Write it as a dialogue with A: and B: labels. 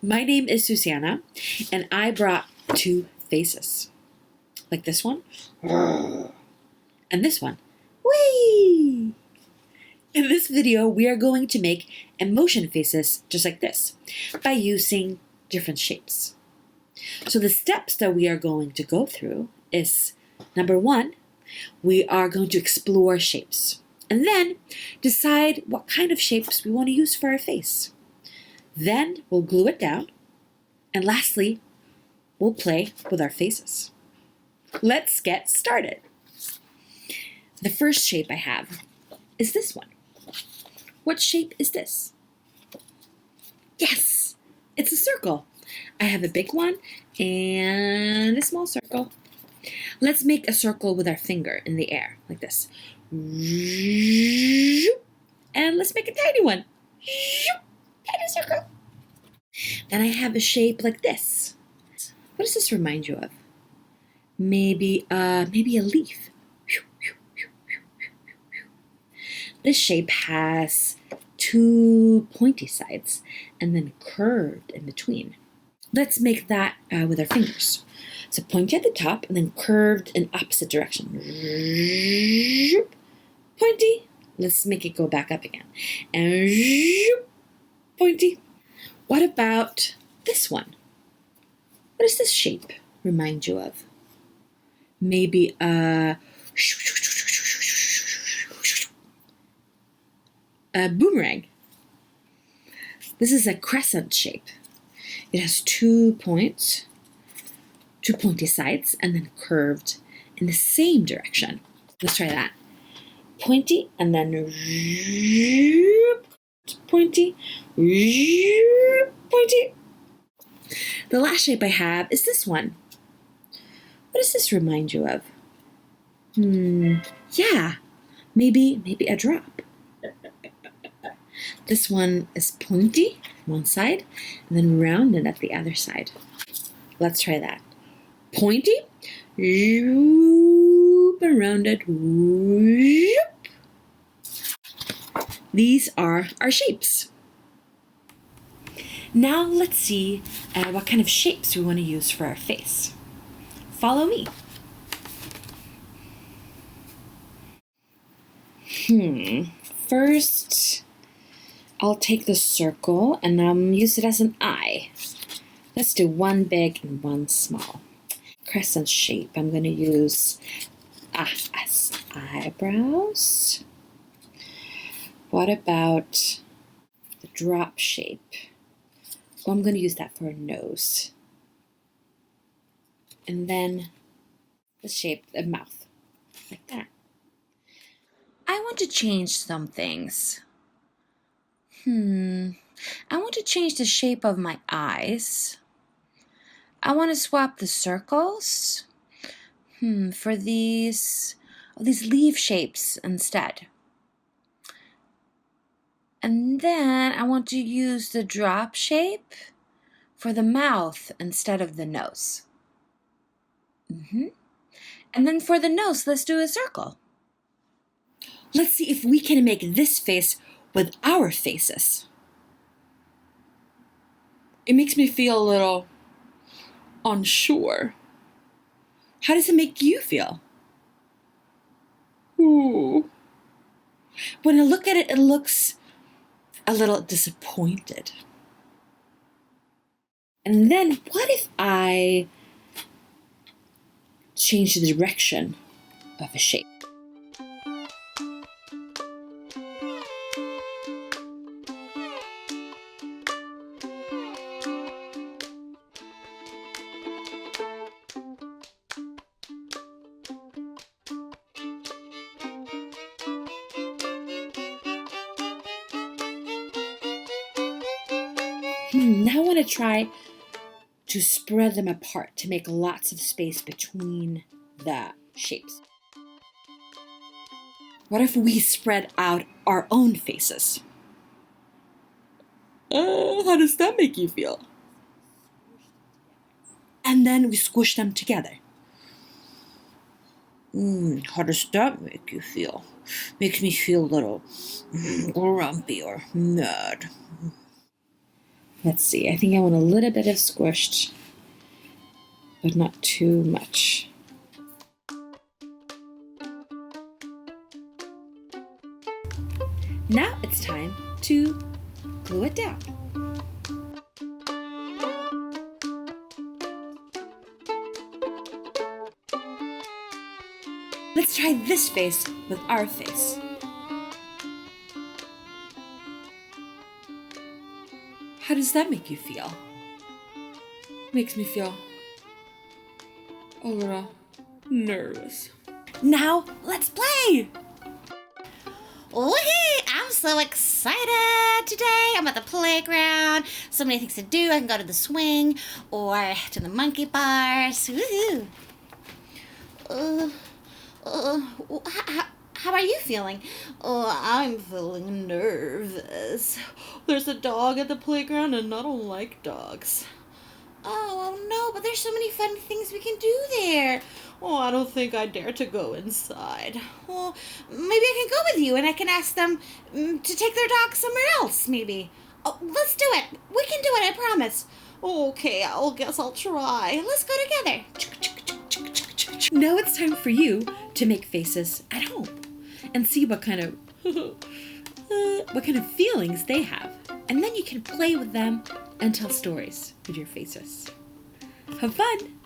A: My name is Susanna, and I brought two faces. Like this one, and this one. Whee! In this video, we are going to make emotion faces just like this by using different shapes. So the steps that we are going to go through is, number one, we are going to explore shapes and then decide what kind of shapes we want to use for our face. Then we'll glue it down, and lastly, we'll play with our faces. Let's get started. The first shape I have is this one. What shape is this? Yes, it's a circle. I have a big one and a small circle. Let's make a circle with our finger in the air, like this. And let's make a tiny one. Tiny circle. Then I have a shape like this. What does this remind you of? Maybe a leaf. This shape has two pointy sides and then curved in between. Let's make that with our fingers. So pointy at the top and then curved in opposite direction. Pointy. Let's make it go back up again. And pointy. What about this one? What does this shape remind you of? Maybe a boomerang. This is a crescent shape. It has 2 points, 2 pointy sides, and then curved in the same direction. Let's try that. Pointy, and then pointy, pointy. The last shape I have is this one. What does this remind you of? Yeah, maybe a drop. This one is pointy on one side and then rounded at the other side. Let's try that. Pointy, and rounded. These are our shapes. Now let's see what kind of shapes we want to use for our face. Follow me. First, I'll take the circle and use it as an eye. Let's do one big and one small. Crescent shape, I'm going to use as eyebrows. What about the drop shape? Well, I'm going to use that for a nose. And then the shape of mouth, like that. I want to change some things. I want to change the shape of my eyes. I want to swap the circles for these leaf shapes instead. And then I want to use the drop shape for the mouth instead of the nose. And then for the nose, let's do a circle. Let's see if we can make this face with our faces. It makes me feel a little unsure. How does it make you feel? Ooh. When I look at it, it looks a little disappointed. And then what if I change the direction of a shape? Now I want to try to spread them apart to make lots of space between the shapes. What if we spread out our own faces? How does that make you feel? And then we squish them together. How does that make you feel? Makes me feel a little grumpy or mad. Let's see. I think I want a little bit of squished, but not too much. Now it's time to glue it down. Let's try this face with our face. How does that make you feel? Makes me feel a little nervous. Now let's play!
B: Woohoo! I'm so excited today. I'm at the playground. So many things to do. I can go to the swing or to the monkey bars. Woohoo! How are you feeling? Oh, I'm feeling nervous. There's a dog at the playground and I don't like dogs. Oh, no, but there's so many fun things we can do there. Oh, I don't think I dare to go inside. Well, maybe I can go with you and I can ask them to take their dog somewhere else, maybe. Oh, let's do it. We can do it, I promise. Okay, I guess I'll try. Let's go together.
A: Now it's time for you to make faces at home and see what kind of feelings they have. And then you can play with them and tell stories with your faces. Have fun!